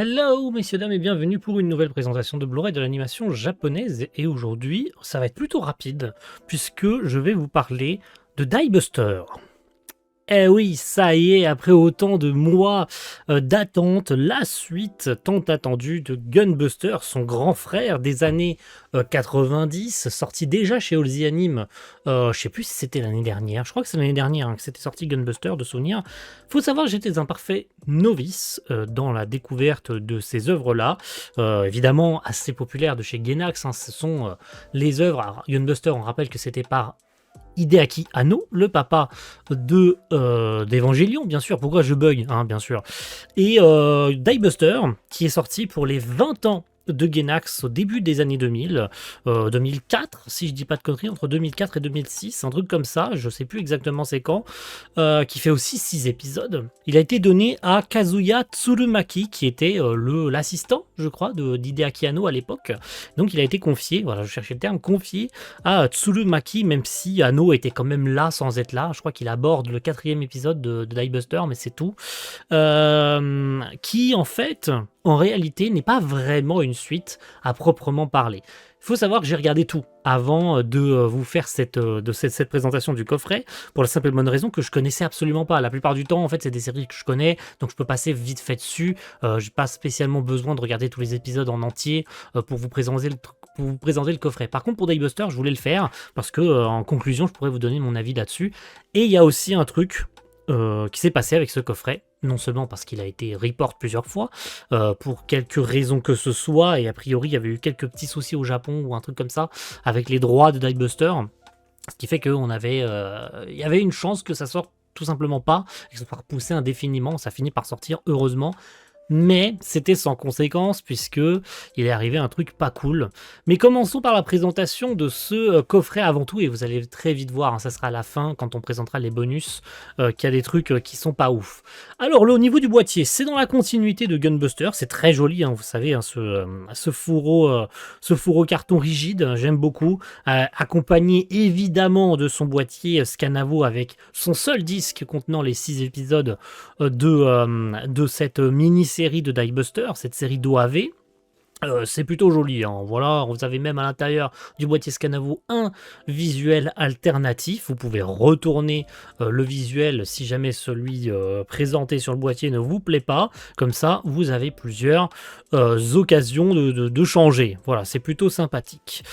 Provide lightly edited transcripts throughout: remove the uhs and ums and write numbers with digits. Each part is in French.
Hello messieurs, dames et bienvenue pour une nouvelle présentation de Blu-ray de l'animation japonaise. Et aujourd'hui, ça va être plutôt rapide puisque je vais vous parler de Die Buster. Eh oui, ça y est, après autant de mois d'attente, la suite tant attendue de Gunbuster, son grand frère des années 90, sorti déjà chez All The Anime, je sais plus si c'était l'année dernière, je crois que c'est l'année dernière que c'était sorti Gunbuster, de souvenir. Faut savoir que j'étais un parfait novice dans la découverte de ces œuvres-là, évidemment assez populaires de chez Gainax, ce sont les œuvres. Alors, Gunbuster, on rappelle que c'était par Hideaki Anno, le papa de d'Evangelion, bien sûr. Pourquoi je bug, hein, bien sûr. Et Die Buster, qui est sorti pour les 20 ans de Gainax au début des années 2000, 2004, si je dis pas de conneries, entre 2004 et 2006, un truc comme ça, je sais plus exactement c'est quand, qui fait aussi 6 épisodes. Il a été donné à Kazuya Tsurumaki, qui était l'assistant, je crois, d'Hideaki Anno à l'époque. Donc il a été confié, voilà, je cherchais le terme, confié à Tsurumaki, même si Anno était quand même là sans être là. Je crois qu'il aborde le 4e épisode de Die Buster, mais c'est tout. Qui en fait, en réalité, n'est pas vraiment une suite à proprement parler. Il faut savoir que j'ai regardé tout avant de vous faire cette présentation du coffret, pour la simple et bonne raison que je connaissais absolument pas. La plupart du temps, en fait, c'est des séries que je connais, donc je peux passer vite fait dessus. J'ai pas spécialement besoin de regarder tous les épisodes en entier pour vous présenter le coffret. Par contre, pour Die Buster, je voulais le faire parce que, en conclusion, je pourrais vous donner mon avis là-dessus. Et il y a aussi un truc qui s'est passé avec ce coffret, non seulement parce qu'il a été report plusieurs fois, pour quelques raisons que ce soit, et a priori il y avait eu quelques petits soucis au Japon ou un truc comme ça, avec les droits de Die Buster, ce qui fait qu'il y avait une chance que ça sorte tout simplement pas, et que ça soit repoussé indéfiniment. Ça finit par sortir, heureusement. Mais c'était sans conséquence puisque il est arrivé un truc pas cool. Mais commençons par la présentation de ce coffret avant tout, et vous allez très vite voir, hein, ça sera à la fin quand on présentera les bonus, qu'il y a des trucs qui sont pas ouf. Alors là, au niveau du boîtier, c'est dans la continuité de Gunbuster, c'est très joli, hein, vous savez, hein, ce fourreau carton rigide, j'aime beaucoup, accompagné évidemment de son boîtier Scanavo avec son seul disque contenant les 6 épisodes de cette mini-série de Die Buster, cette série d'OAV. C'est plutôt joli, hein. Voilà, vous avez même à l'intérieur du boîtier Scanavo un visuel alternatif. Vous pouvez retourner le visuel si jamais celui présenté sur le boîtier ne vous plaît pas. Comme ça, vous avez plusieurs occasions de changer. Voilà, c'est plutôt sympathique.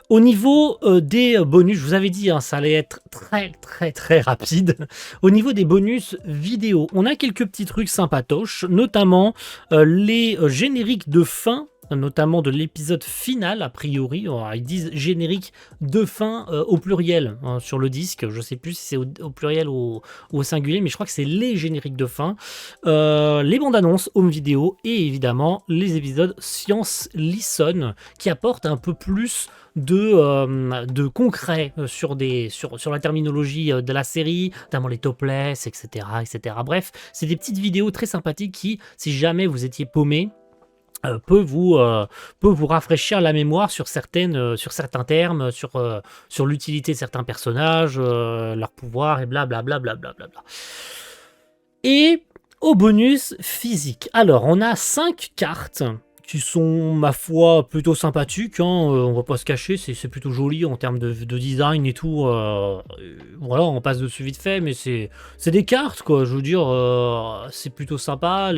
Au niveau des bonus, je vous avais dit, hein, ça allait être très rapide. Au niveau des bonus vidéo, on a quelques petits trucs sympatoches, notamment les génériques de fin, notamment de l'épisode final, a priori. Alors, ils disent générique de fin au pluriel, hein, sur le disque. Je sais plus si c'est au pluriel ou au singulier, mais je crois que c'est les génériques de fin. Les bandes annonces, home vidéo, et évidemment les épisodes Science Listen, qui apportent un peu plus de concret sur la terminologie de la série, notamment les topless, etc. Bref, c'est des petites vidéos très sympathiques qui, si jamais vous étiez paumé, peut vous rafraîchir la mémoire sur certains termes, sur l'utilité de certains personnages, leur pouvoir, et blablabla. Et au bonus physique. Alors, on a 5 cartes qui sont, ma foi, plutôt sympathiques, hein, on va pas se cacher, c'est plutôt joli en termes de design et tout, voilà, on passe dessus vite fait, mais c'est des cartes, quoi, je veux dire, c'est plutôt sympa,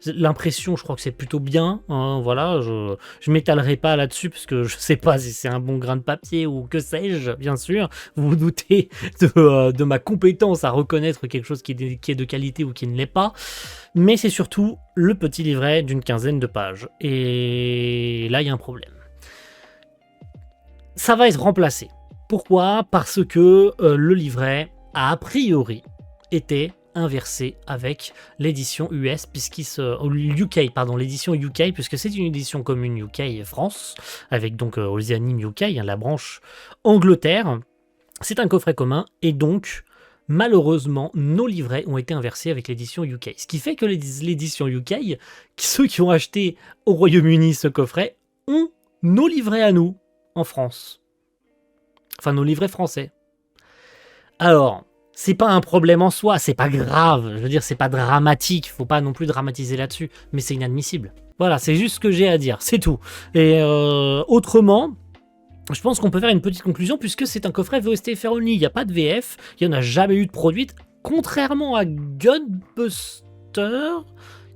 l'impression, je crois que c'est plutôt bien, hein, voilà, je m'étalerai pas là-dessus, parce que je sais pas si c'est un bon grain de papier, ou que sais-je, bien sûr, vous vous doutez de ma compétence à reconnaître quelque chose qui est de qualité ou qui ne l'est pas, mais c'est surtout le petit livret d'une 15aine de pages. Et là, il y a un problème. Ça va être remplacé. Pourquoi ? Parce que le livret a priori été inversé avec l'édition US, UK, pardon, l'édition UK, puisque c'est une édition commune UK et France, avec donc All The Anime UK, hein, la branche Angleterre. C'est un coffret commun, et donc malheureusement, nos livrets ont été inversés avec l'édition UK. Ce qui fait que l'édition UK, ceux qui ont acheté au Royaume-Uni ce coffret, ont nos livrets à nous, en France. Enfin, nos livrets français. Alors, c'est pas un problème en soi, c'est pas grave, je veux dire, c'est pas dramatique, faut pas non plus dramatiser là-dessus, mais c'est inadmissible. Voilà, c'est juste ce que j'ai à dire, c'est tout. Et autrement, je pense qu'on peut faire une petite conclusion puisque c'est un coffret VOST only. Il n'y a pas de VF, il n'y en a jamais eu de produite. Contrairement à Gunbuster,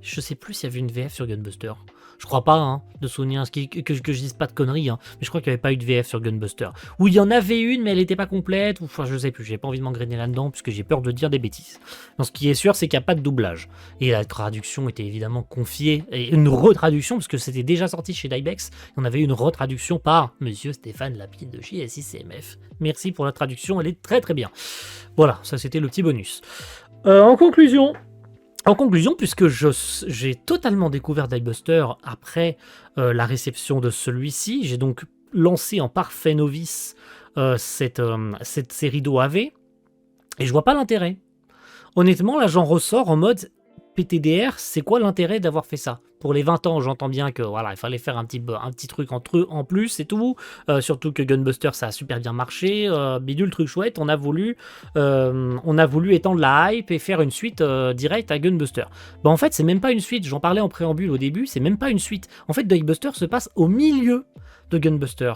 je sais plus s'il y avait une VF sur Gunbuster. Je crois pas, hein, de souvenir, que je dise pas de conneries, hein, mais je crois qu'il n'y avait pas eu de VF sur Gunbuster. Ou il y en avait une, mais elle n'était pas complète, ou enfin je sais plus, j'ai pas envie de m'engrainer là-dedans, puisque j'ai peur de dire des bêtises. Donc ce qui est sûr, c'est qu'il n'y a pas de doublage. Et la traduction était évidemment confiée, et une retraduction, parce que c'était déjà sorti chez Dybex, on avait une retraduction par Monsieur Stéphane Lapide de JSICMF. Merci pour la traduction, elle est très très bien. Voilà, ça c'était le petit bonus. En conclusion, puisque j'ai totalement découvert Diebuster après la réception de celui-ci, j'ai donc lancé en parfait novice cette série d'OAV, et je vois pas l'intérêt. Honnêtement, là j'en ressors en mode PTDR, c'est quoi l'intérêt d'avoir fait ça? Pour les 20 ans, j'entends bien que voilà, il fallait faire un petit truc en plus, c'est tout. Surtout que Gunbuster, ça a super bien marché. Bidule, truc chouette, on a voulu étendre la hype et faire une suite directe à Gunbuster. Bah en fait, c'est même pas une suite, j'en parlais en préambule au début, c'est même pas une suite. En fait, Diebuster se passe au milieu de Gunbuster.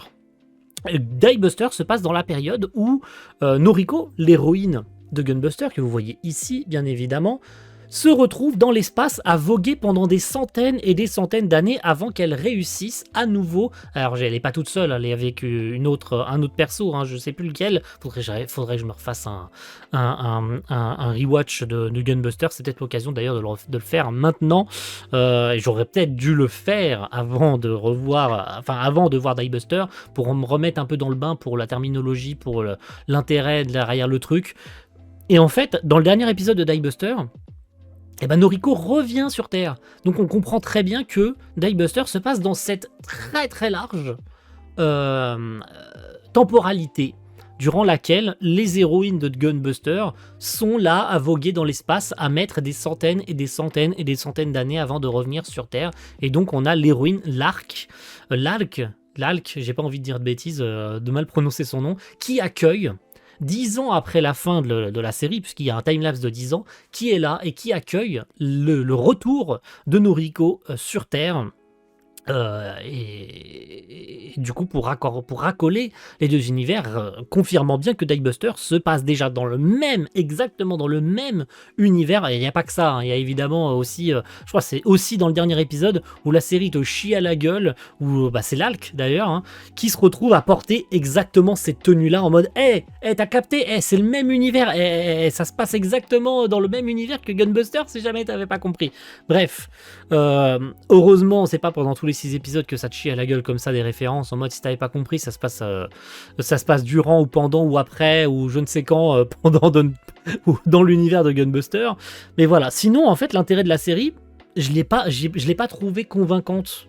Diebuster se passe dans la période où Noriko, l'héroïne de Gunbuster, que vous voyez ici, bien évidemment, se retrouve dans l'espace à voguer pendant des centaines et des centaines d'années avant qu'elle réussisse à nouveau. Alors elle n'est pas toute seule, elle est avec un autre perso, hein, je ne sais plus lequel. Faudrait que je me refasse un rewatch de Gunbuster. C'est peut-être l'occasion d'ailleurs de le faire maintenant. J'aurais peut-être dû le faire avant de voir Diebuster pour me remettre un peu dans le bain pour la terminologie, pour l'intérêt derrière le truc. Et en fait, dans le dernier épisode de Diebuster, et ben Noriko revient sur Terre. Donc on comprend très bien que Diebuster se passe dans cette très très large temporalité durant laquelle les héroïnes de Gunbuster sont là à voguer dans l'espace, à mettre des centaines et des centaines et des centaines d'années avant de revenir sur Terre. Et donc on a l'héroïne Lalk, j'ai pas envie de dire de bêtises, de mal prononcer son nom, qui accueille 10 ans après la fin de la série, puisqu'il y a un timelapse de 10 ans, qui est là et qui accueille le retour de Noriko sur Terre. Et du coup, pour raccoler les deux univers, confirmant bien que Diebuster se passe déjà exactement dans le même univers. Et il n'y a pas que ça, hein. Il y a évidemment aussi, je crois que c'est aussi dans le dernier épisode où la série te chie à la gueule, où c'est Lalk d'ailleurs, hein, qui se retrouve à porter exactement cette tenue-là en mode hey, t'as capté, c'est le même univers, ça se passe exactement dans le même univers que Gunbuster si jamais t'avais pas compris. Bref, heureusement, c'est pas pendant tous les 6 épisodes que ça te chie à la gueule comme ça des références en mode si t'avais pas compris ça se passe durant ou pendant ou après ou je ne sais quand ou dans l'univers de Gunbuster. Mais voilà, sinon en fait l'intérêt de la série je l'ai pas trouvé convaincante.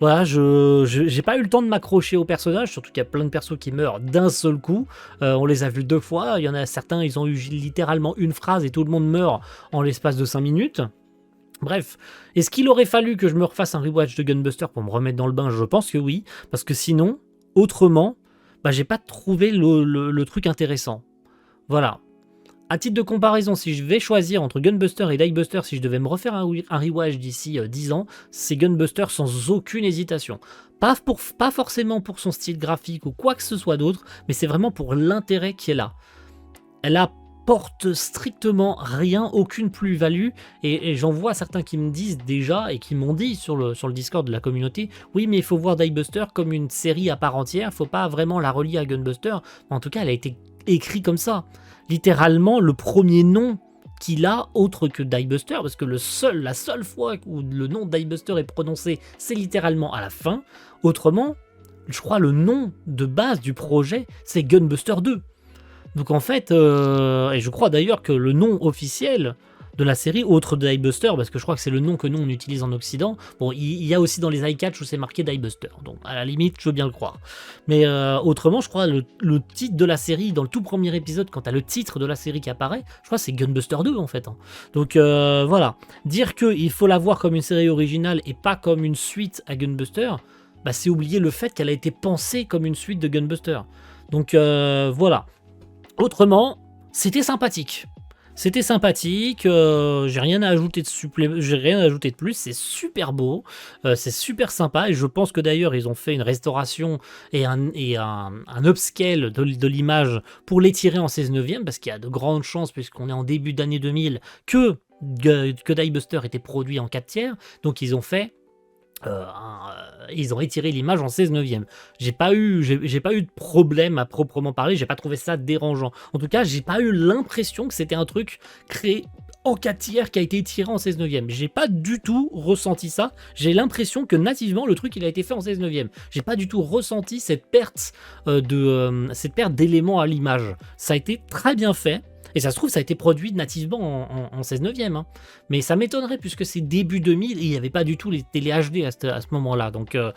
Voilà, j'ai pas eu le temps de m'accrocher aux personnages, surtout qu'il y a plein de persos qui meurent d'un seul coup. On les a vus 2 fois, il y en a certains, ils ont eu littéralement une phrase et tout le monde meurt en l'espace de 5 minutes. Bref, est-ce qu'il aurait fallu que je me refasse un rewatch de Gunbuster pour me remettre dans le bain? Je pense que oui, parce que sinon, autrement, j'ai pas trouvé le truc intéressant. Voilà. À titre de comparaison, si je vais choisir entre Gunbuster et Diebuster, si je devais me refaire un rewatch d'ici 10 ans, c'est Gunbuster sans aucune hésitation. Pas forcément pour son style graphique ou quoi que ce soit d'autre, mais c'est vraiment pour l'intérêt qui est là. Elle apporte strictement rien, aucune plus-value, et j'en vois certains qui me disent déjà, et qui m'ont dit sur le Discord de la communauté, oui mais il faut voir Diebuster comme une série à part entière, faut pas vraiment la relier à Gunbuster, en tout cas elle a été écrite comme ça. Littéralement, le premier nom qu'il a, autre que Diebuster, parce que la seule fois où le nom Diebuster est prononcé, c'est littéralement à la fin. Autrement, je crois le nom de base du projet, c'est Gunbuster 2. Donc en fait, et je crois d'ailleurs que le nom officiel de la série, autre de Diebuster, parce que je crois que c'est le nom que nous on utilise en Occident, bon, il y a aussi dans les iCatch où c'est marqué Diebuster, donc à la limite, je veux bien le croire. Mais autrement, je crois le titre de la série, dans le tout premier épisode, quand t'as le titre de la série qui apparaît, je crois que c'est Gunbuster 2 en fait. Hein. Donc voilà, dire qu'il faut la voir comme une série originale et pas comme une suite à Gunbuster, c'est oublier le fait qu'elle a été pensée comme une suite de Gunbuster. Donc voilà. Autrement, c'était sympathique. C'était sympathique, j'ai rien à ajouter j'ai rien à ajouter de plus, c'est super beau, c'est super sympa et je pense que d'ailleurs ils ont fait une restauration et un upscale de l'image pour l'étirer en 16/9 parce qu'il y a de grandes chances, puisqu'on est en début d'année 2000, que Die-Buster était produit en 4/3, donc ils ont fait ils ont étiré l'image en 16/9. J'ai pas eu de problème à proprement parler, j'ai pas trouvé ça dérangeant. En tout cas, j'ai pas eu l'impression que c'était un truc créé en 4/3 qui a été étiré en 16/9. J'ai pas du tout ressenti ça. J'ai l'impression que nativement le truc il a été fait en 16/9. J'ai pas du tout ressenti cette perte d'éléments à l'image. Ça a été très bien fait. Et ça se trouve, ça a été produit nativement en 16/9, hein. Mais ça m'étonnerait puisque c'est début 2000 et il n'y avait pas du tout les télé HD à ce moment-là. Donc, je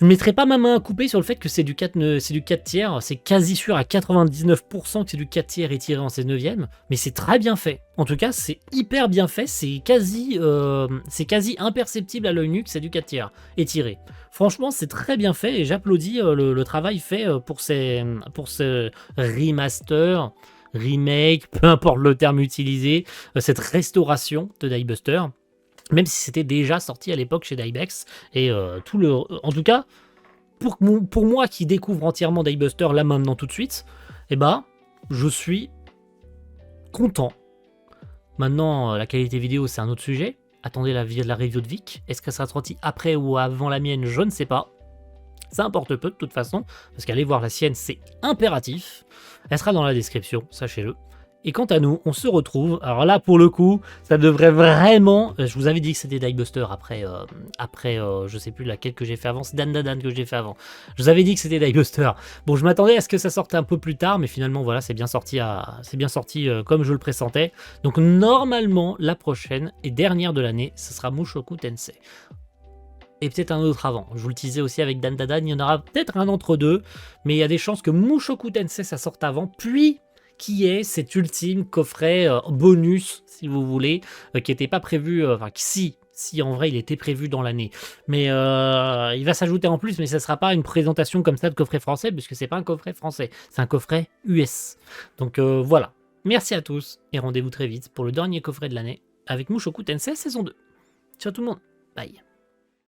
ne mettrai pas ma main à couper sur le fait que c'est du 4/3. C'est quasi sûr à 99% que c'est du 4/3 étiré en 16/9. Mais c'est très bien fait. En tout cas, c'est hyper bien fait. C'est quasi imperceptible à l'œil nu que c'est du 4/3 étiré. Franchement, c'est très bien fait et j'applaudis le travail fait pour ce remaster, remake, peu importe le terme utilisé, cette restauration de Die-Buster, même si c'était déjà sorti à l'époque chez Dybex. Et en tout cas, pour moi qui découvre entièrement Die-Buster là maintenant tout de suite, eh ben, je suis content. Maintenant, la qualité vidéo, c'est un autre sujet. Attendez la review de Vic. Est-ce qu'elle sera sortie après ou avant la mienne? Je ne sais pas. Ça importe peu de toute façon, parce qu'aller voir la sienne, c'est impératif. Elle sera dans la description, sachez-le. Et quant à nous, on se retrouve. Alors là, pour le coup, ça devrait vraiment... Je vous avais dit que c'était Die-Buster après je sais plus laquelle que j'ai fait avant. C'est Dan que j'ai fait avant. Je vous avais dit que c'était Die-Buster. Bon, je m'attendais à ce que ça sorte un peu plus tard, mais finalement, voilà, c'est bien sorti comme je le pressentais. Donc normalement, la prochaine et dernière de l'année, ce sera Mushoku Tensei. Et peut-être un autre avant. Je vous le disais aussi avec Dan, il y en aura peut-être un entre deux, mais il y a des chances que Mushoku Tensei ça sorte avant, puis qui est cet ultime coffret bonus, si vous voulez, qui n'était pas prévu, enfin si en vrai il était prévu dans l'année, mais il va s'ajouter en plus, mais ça ne sera pas une présentation comme ça de coffret français, puisque c'est pas un coffret français, c'est un coffret US. Donc voilà, merci à tous, et rendez-vous très vite pour le dernier coffret de l'année, avec Mushoku Tensei saison 2. Ciao tout le monde, bye.